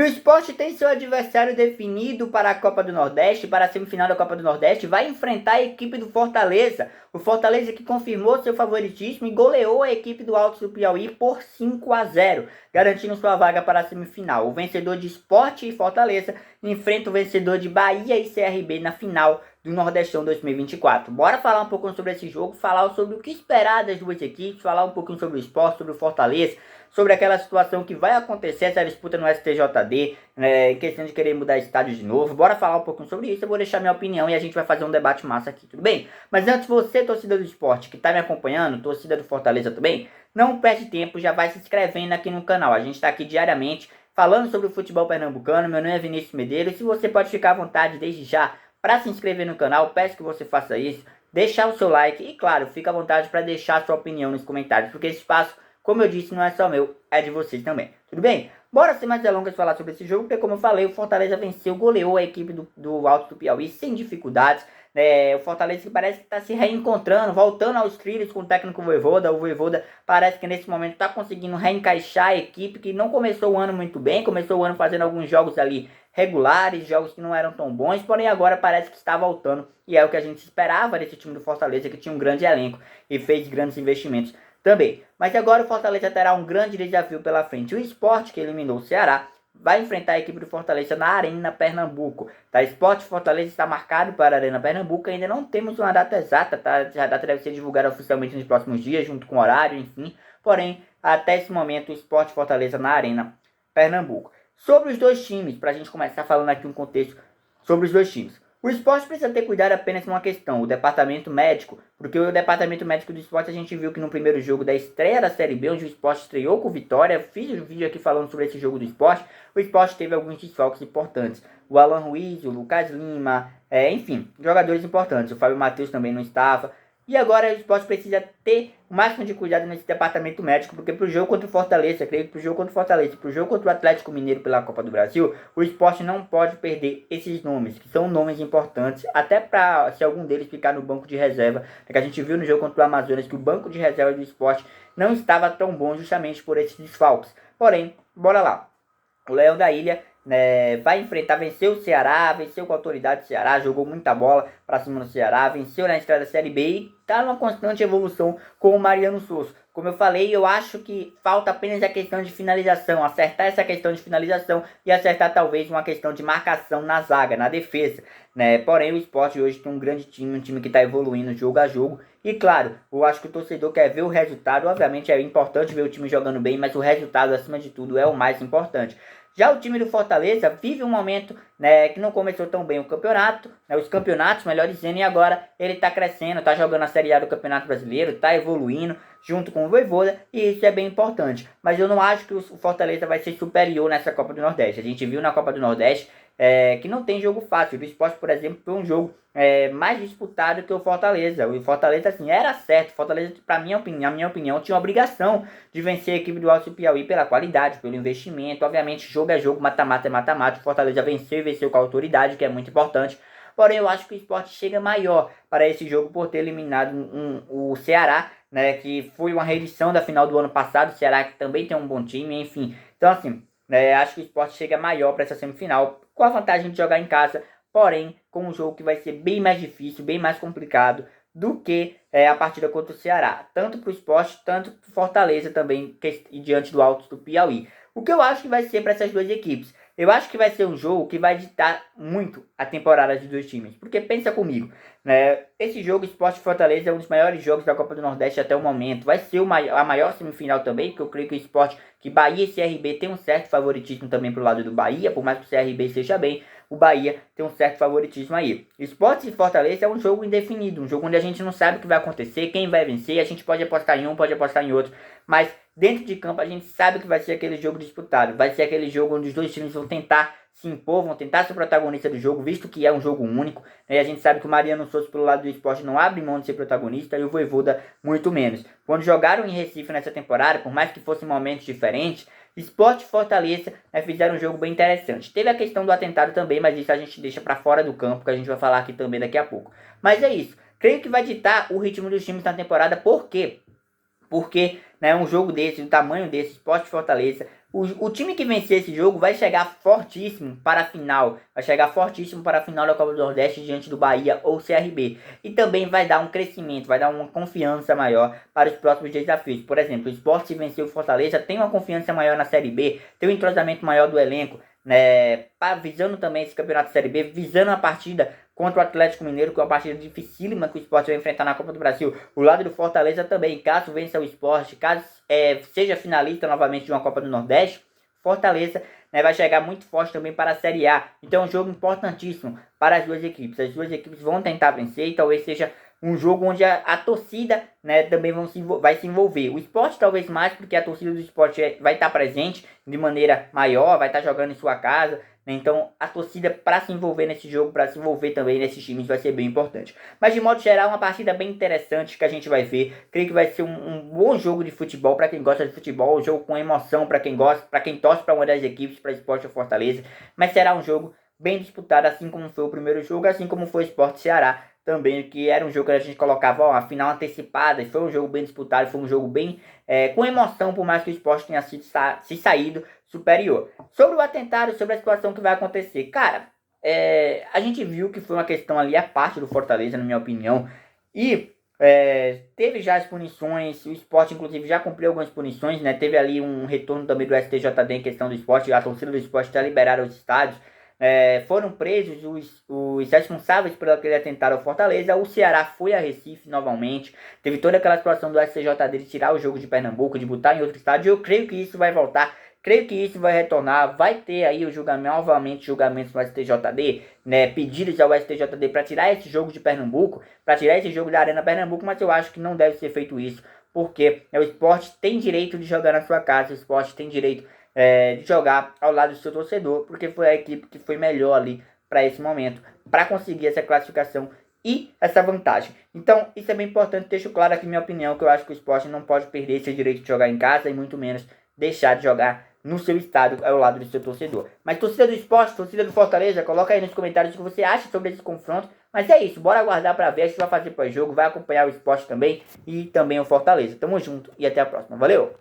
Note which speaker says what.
Speaker 1: O Sport tem seu adversário definido para a Copa do Nordeste, para a semifinal da Copa do Nordeste, vai enfrentar a equipe do Fortaleza. O Fortaleza que confirmou seu favoritismo e goleou a equipe do Altos do Piauí por 5-0, garantindo sua vaga para a semifinal. O vencedor de Sport e Fortaleza enfrenta o vencedor de Bahia e CRB na final do Nordestão 2024. Bora falar um pouco sobre esse jogo, falar sobre o que esperar das duas equipes, falar um pouquinho sobre o Sport, sobre o Fortaleza, sobre aquela situação que vai acontecer essa disputa no STJD, em questão de querer mudar estádio de novo. Bora falar um pouquinho sobre isso, eu vou deixar minha opinião e a gente vai fazer um debate massa aqui, tudo bem? Mas antes, você, torcida do Sport, que tá me acompanhando, torcida do Fortaleza também, não perde tempo, já vai se inscrevendo aqui no canal. A gente tá aqui diariamente falando sobre o futebol pernambucano. Meu nome é Vinícius Medeiros, se você pode ficar à vontade desde já para se inscrever no canal, peço que você faça isso, deixar o seu like e, claro, fica à vontade para deixar a sua opinião nos comentários, porque esse espaço, como eu disse, não é só meu, é de vocês também. Tudo bem? Bora sem mais delongas falar sobre esse jogo, porque como eu falei, o Fortaleza venceu, goleou a equipe do Alto do Piauí sem dificuldades. O Fortaleza que parece que está se reencontrando, voltando aos trilhos com o técnico Vojvoda. O Vojvoda parece que nesse momento está conseguindo reencaixar a equipe, que não começou o ano muito bem, começou o ano fazendo alguns jogos ali regulares, jogos que não eram tão bons, porém agora parece que está voltando, e é o que a gente esperava desse time do Fortaleza, que tinha um grande elenco e fez grandes investimentos também. Mas agora o Fortaleza terá um grande desafio pela frente. O Sport, que eliminou o Ceará, vai enfrentar a equipe do Fortaleza na Arena Pernambuco. Tá? Sport Fortaleza está marcado para a Arena Pernambuco, ainda não temos uma data exata, tá? A data deve ser divulgada oficialmente nos próximos dias, junto com o horário, enfim. Porém, até esse momento, o Sport Fortaleza na Arena Pernambuco. Sobre os dois times, para a gente começar falando aqui um contexto sobre os dois times. O Sport precisa ter cuidado apenas com uma questão, o departamento médico, porque o departamento médico do Sport a gente viu que no primeiro jogo da estreia da Série B, onde o Sport estreou com vitória, fiz um vídeo aqui falando sobre esse jogo do Sport, o Sport teve alguns desfalques importantes. O Alan Ruiz, o Lucas Lima, enfim, jogadores importantes. O Fábio Matheus também não estava. E agora o Sport precisa ter o máximo de cuidado nesse departamento médico, porque pro jogo contra o Fortaleza, creio que pro jogo contra o Fortaleza, pro jogo contra o Atlético Mineiro pela Copa do Brasil, o Sport não pode perder esses nomes, que são nomes importantes, até para se algum deles ficar no banco de reserva, que a gente viu no jogo contra o Amazonas que o banco de reserva do Sport não estava tão bom justamente por esses desfalques. Porém, bora lá. O Leão da Ilha vai enfrentar, venceu o Ceará, venceu com a autoridade do Ceará, jogou muita bola pra cima do Ceará, venceu na estreia da Série B e tá numa constante evolução com o Mariano Souza. Como eu falei, eu acho que falta apenas a questão de finalização, acertar essa questão de finalização e acertar talvez uma questão de marcação na zaga, na defesa, Porém, o Sport hoje tem um grande time, um time que está evoluindo jogo a jogo. E claro, eu acho que o torcedor quer ver o resultado. Obviamente é importante ver o time jogando bem, mas o resultado, acima de tudo, é o mais importante. Já o time do Fortaleza vive um momento que não começou tão bem o campeonato, os campeonatos, melhor dizendo, e agora ele está crescendo, está jogando a Série A do Campeonato Brasileiro, está evoluindo junto com o Vojvoda, e isso é bem importante. Mas eu não acho que o Fortaleza vai ser superior nessa Copa do Nordeste. A gente viu na Copa do Nordeste que não tem jogo fácil. O Sport, por exemplo, foi um jogo mais disputado que o Fortaleza. O Fortaleza, assim, era certo. O Fortaleza, na minha opinião, tinha a obrigação de vencer a equipe do Alto do Piauí pela qualidade, pelo investimento. Obviamente, jogo é jogo, mata-mata é mata-mata. O Fortaleza venceu e venceu com a autoridade, que é muito importante. Porém, eu acho que o Sport chega maior para esse jogo por ter eliminado o Ceará, que foi uma reedição da final do ano passado. O Ceará que também tem um bom time, enfim. Então, assim, acho que o Sport chega maior para essa semifinal, com a vantagem de jogar em casa, porém com um jogo que vai ser bem mais difícil, bem mais complicado do que a partida contra o Ceará, tanto para o Sport, tanto para o Fortaleza também, diante do Alto do Piauí. O que eu acho que vai ser para essas duas equipes? Eu acho que vai ser um jogo que vai ditar muito a temporada dos dois times, porque pensa comigo, esse jogo Sport e Fortaleza é um dos maiores jogos da Copa do Nordeste até o momento, vai ser a maior semifinal também, porque eu creio que o Sport, que Bahia e CRB tem um certo favoritismo também pro lado do Bahia, por mais que o CRB seja bem, o Bahia tem um certo favoritismo aí. Sport e Fortaleza é um jogo indefinido, um jogo onde a gente não sabe o que vai acontecer, quem vai vencer, a gente pode apostar em um, pode apostar em outro, mas dentro de campo a gente sabe que vai ser aquele jogo disputado, vai ser aquele jogo onde os dois times vão tentar se impor, vão tentar ser protagonista do jogo, visto que é um jogo único, e a gente sabe que o Mariano Souza pelo lado do Sport não abre mão de ser protagonista e o Vojvoda muito menos. Quando jogaram em Recife nessa temporada, por mais que fossem momentos diferentes, Sport e Fortaleza fizeram um jogo bem interessante. Teve a questão do atentado também, mas isso a gente deixa para fora do campo, que a gente vai falar aqui também daqui a pouco. Mas é isso, creio que vai ditar o ritmo dos times na temporada, por quê? Porque, né, um jogo desse, do tamanho desse, Sport e Fortaleza, o time que vencer esse jogo vai chegar fortíssimo para a final. Vai chegar fortíssimo para a final da Copa do Nordeste diante do Bahia ou CRB. E também vai dar um crescimento, vai dar uma confiança maior para os próximos desafios. Por exemplo, o Sport, se vencer o Fortaleza, tem uma confiança maior na Série B, tem um entrosamento maior do elenco, né, visando também esse campeonato da Série B, visando a partida contra o Atlético Mineiro, que é uma partida dificílima que o Sport vai enfrentar na Copa do Brasil. O lado do Fortaleza também, caso vença o Sport, caso seja finalista novamente de uma Copa do Nordeste, Fortaleza, né, vai chegar muito forte também para a Série A. Então é um jogo importantíssimo para as duas equipes. As duas equipes vão tentar vencer e talvez seja um jogo onde a torcida, né, também vai se envolver. O Sport talvez mais, porque a torcida do Sport vai estar presente de maneira maior, vai estar jogando em sua casa, né? Então a torcida para se envolver nesse jogo, para se envolver também nesses times, vai ser bem importante. Mas de modo geral, uma partida bem interessante que a gente vai ver. Creio que vai ser um bom jogo de futebol para quem gosta de futebol, um jogo com emoção para quem gosta, para quem torce para uma das equipes, para Sport ou Fortaleza. Mas será um jogo bem disputado, assim como foi o primeiro jogo, assim como foi o Sport Ceará também, que era um jogo que a gente colocava, ó, a final antecipada, foi um jogo bem disputado, foi um jogo bem com emoção, por mais que o Sport tenha se saído superior. Sobre o atentado, sobre a situação que vai acontecer, cara, a gente viu que foi uma questão ali à parte do Fortaleza, na minha opinião, e teve já as punições, o Sport inclusive já cumpriu algumas punições, né? Teve ali um retorno também do STJD em questão do Sport, a torcida do Sport já liberaram os estádios. Foram presos os responsáveis por aquele atentado ao Fortaleza. O Ceará foi a Recife novamente. Teve toda aquela situação do STJD de tirar o jogo de Pernambuco, de botar em outro estádio. Eu creio que isso vai voltar. Creio que isso vai retornar. Vai ter aí o julgamento, novamente julgamentos no STJD, né? Pedidos ao STJD para tirar esse jogo de Pernambuco, para tirar esse jogo da Arena Pernambuco, mas eu acho que não deve ser feito isso, porque o Sport tem direito de jogar na sua casa, o Sport tem direito de jogar ao lado do seu torcedor, porque foi a equipe que foi melhor ali para esse momento, para conseguir essa classificação e essa vantagem. Então, isso é bem importante, deixo claro aqui minha opinião, que eu acho que o Sport não pode perder esse direito de jogar em casa e muito menos deixar de jogar no seu estádio ao lado do seu torcedor. Mas torcida do Sport, torcida do Fortaleza, coloca aí nos comentários o que você acha sobre esse confronto. Mas é isso, bora aguardar para ver, a gente vai fazer pós-jogo, vai acompanhar o Sport também e também o Fortaleza. Tamo junto e até a próxima, valeu!